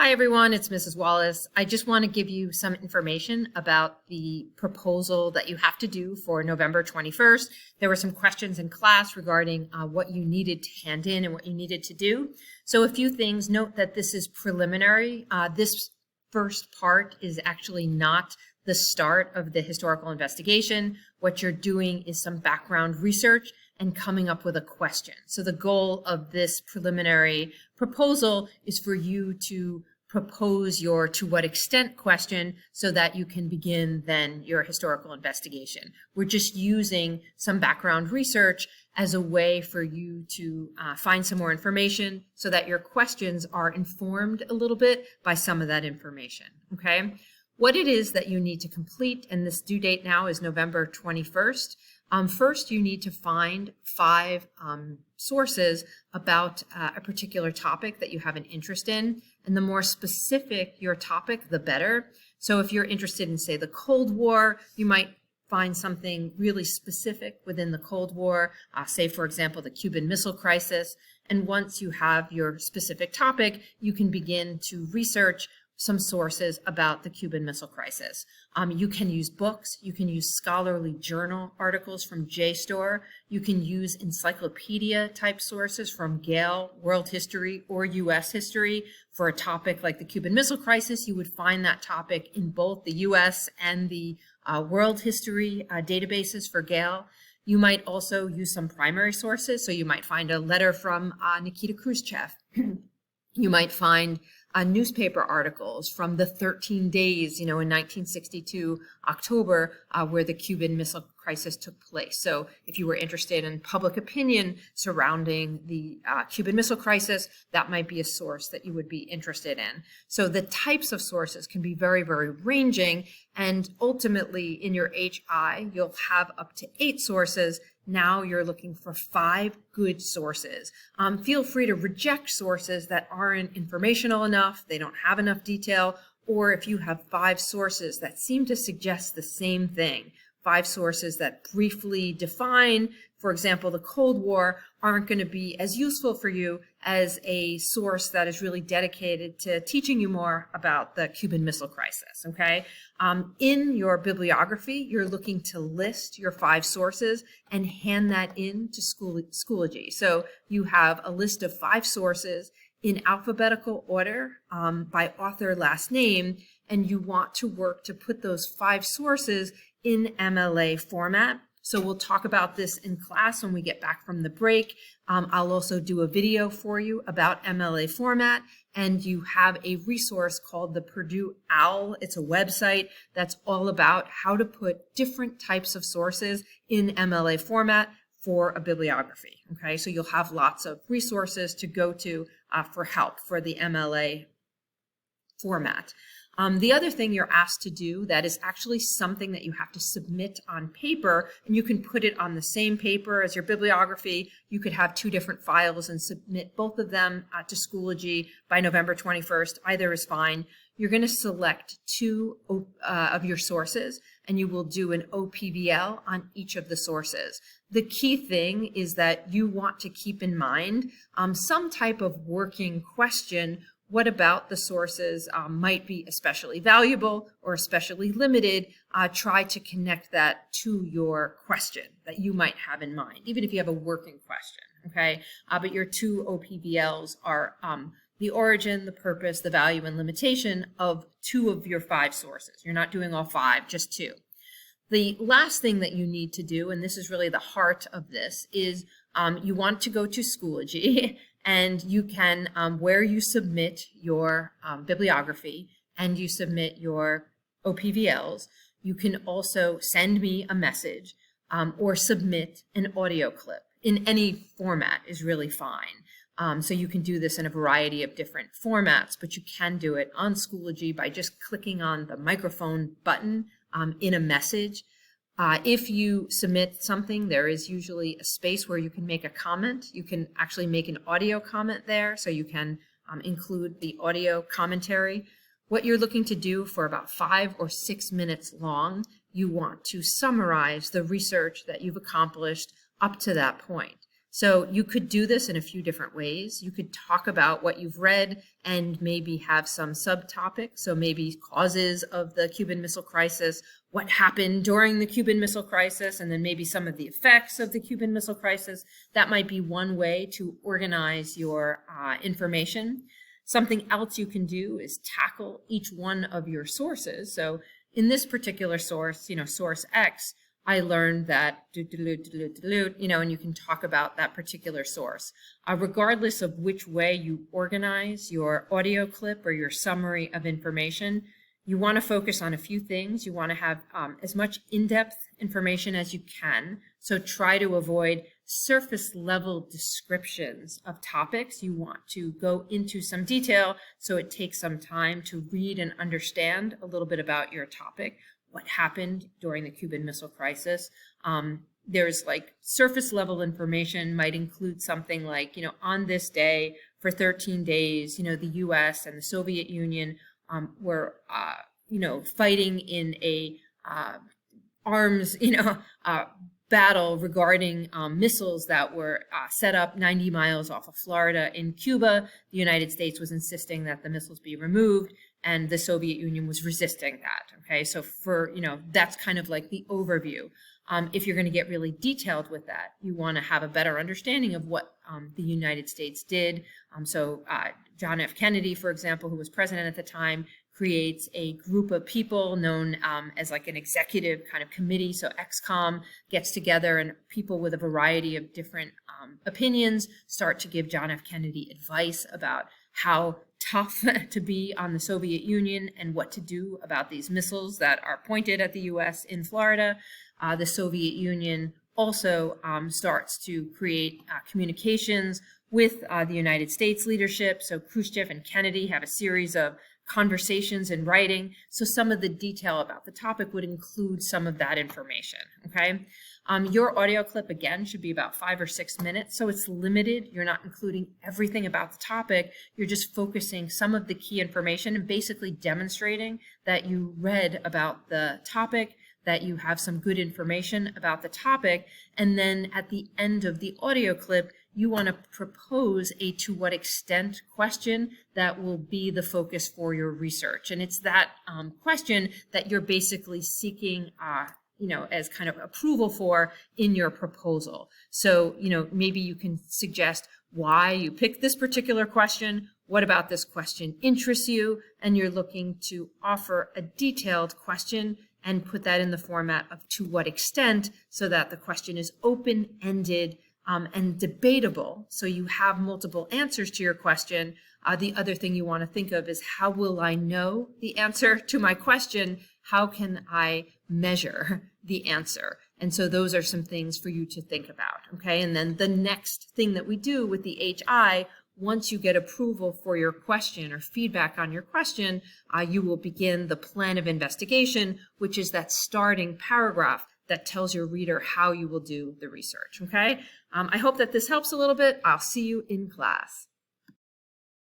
Hi everyone, it's Mrs. Wallace. I just want to give you some information about the proposal that you have to do for November 21st. There were some questions in class regarding what you needed to hand in and what you needed to do. So a few things. Note that this is preliminary. This first part is actually not the start of the historical investigation. What you're doing is some background research and coming up with a question. So the goal of this preliminary proposal is for you to propose your to what extent question so that you can begin then your historical investigation. We're just using some background research as a way for you to find some more information so that your questions are informed a little bit by some of that information, okay? What it is that you need to complete, and this due date now is November 21st. First, you need to find 5 sources about a particular topic that you have an interest in. And the more specific your topic, the better. So if you're interested in, say, the Cold War, you might find something really specific within the Cold War, say, for example, the Cuban Missile Crisis. And once you have your specific topic, you can begin to research some sources about the Cuban Missile Crisis. You can use books, you can use scholarly journal articles from JSTOR, you can use encyclopedia type sources from Gale, World History, or US History. For a topic like the Cuban Missile Crisis, you would find that topic in both the US and the World History databases for Gale. You might also use some primary sources, so you might find a letter from Nikita Khrushchev. You might find newspaper articles from the 13 days, in 1962 October, where the Cuban Missile Crisis took place. So if you were interested in public opinion surrounding the Cuban Missile Crisis, that might be a source that you would be interested in. So the types of sources can be very, very ranging, and ultimately in your HI, you'll have up to 8 sources. Now you're looking for 5 good sources. Feel free to reject sources that aren't informational enough, they don't have enough detail, or if you have 5 sources that seem to suggest the same thing, 5 sources that briefly define, for example, the Cold War, aren't going to be as useful for you as a source that is really dedicated to teaching you more about the Cuban Missile Crisis, okay? In your bibliography, you're looking to list your 5 sources and hand that in to Schoology. So you have a list of 5 sources in alphabetical order by author last name, and you want to work to put those 5 sources in MLA format. So we'll talk about this in class when we get back from the break. I'll also do a video for you about MLA format, and you have a resource called the Purdue OWL. It's a website that's all about how to put different types of sources in MLA format for a bibliography, okay? So you'll have lots of resources to go to for help for the MLA format. The other thing you're asked to do that is actually something that you have to submit on paper, and you can put it on the same paper as your bibliography. You could have 2 different files and submit both of them to Schoology by November 21st. Either is fine. You're going to select 2 of your sources, and you will do an OPVL on each of the sources. The key thing is that you want to keep in mind some type of working question. What about the sources might be especially valuable or especially limited? Try to connect that to your question that you might have in mind, even if you have a working question, okay? But your 2 OPVLs are the origin, the purpose, the value, and limitation of 2 of your 5 sources. You're not doing all 5, just 2. The last thing that you need to do, and this is really the heart of this, is you want to go to Schoology. And you can, where you submit your bibliography and you submit your OPVLs, you can also send me a message or submit an audio clip in any format is really fine. So you can do this in a variety of different formats, but you can do it on Schoology by just clicking on the microphone button in a message. If you submit something, there is usually a space where you can make a comment. You can actually make an audio comment there, so you can include the audio commentary. What you're looking to do for about 5 or 6 minutes long, you want to summarize the research that you've accomplished up to that point. So you could do this in a few different ways. You could talk about what you've read and maybe have some subtopics. So maybe causes of the Cuban Missile Crisis, what happened during the Cuban Missile Crisis, and then maybe some of the effects of the Cuban Missile Crisis. That might be one way to organize your information. Something else you can do is tackle each one of your sources. So in this particular source, source X, I learned that, and you can talk about that particular source. Regardless of which way you organize your audio clip or your summary of information, you want to focus on a few things. You want to have as much in-depth information as you can. So try to avoid surface level descriptions of topics. You want to go into some detail so it takes some time to read and understand a little bit about your topic. What happened during the Cuban Missile Crisis. There's like surface level information might include something like, on this day for 13 days, the US and the Soviet Union were, fighting in a arms, battle regarding missiles that were set up 90 miles off of Florida in Cuba. The United States was insisting that the missiles be removed, and the Soviet Union was resisting that. Okay, so for, that's kind of like the overview. If you're going to get really detailed with that, you want to have a better understanding of what the United States did. So John F. Kennedy, for example, who was president at the time, creates a group of people known as like an executive kind of committee. So ExComm gets together, and people with a variety of different opinions start to give John F. Kennedy advice about how tough to be on the Soviet Union and what to do about these missiles that are pointed at the US in Florida. The Soviet Union also starts to create communications with the United States leadership. So Khrushchev and Kennedy have a series of conversations in writing. So some of the detail about the topic would include some of that information, okay? Your audio clip, again, should be about 5 or 6 minutes, so it's limited. You're not including everything about the topic. You're just focusing some of the key information and basically demonstrating that you read about the topic, that you have some good information about the topic, and then at the end of the audio clip, you want to propose a to what extent question that will be the focus for your research. And it's that question that you're basically seeking as kind of approval for in your proposal. So, maybe you can suggest why you picked this particular question, what about this question interests you, and you're looking to offer a detailed question and put that in the format of to what extent, so that the question is open-ended and debatable, so you have multiple answers to your question. The other thing you want to think of is, how will I know the answer to my question? How can I measure the answer? And so those are some things for you to think about, okay? And then the next thing that we do with the HI, once you get approval for your question or feedback on your question, you will begin the plan of investigation, which is that starting paragraph that tells your reader how you will do the research, okay? I hope that this helps a little bit. I'll see you in class.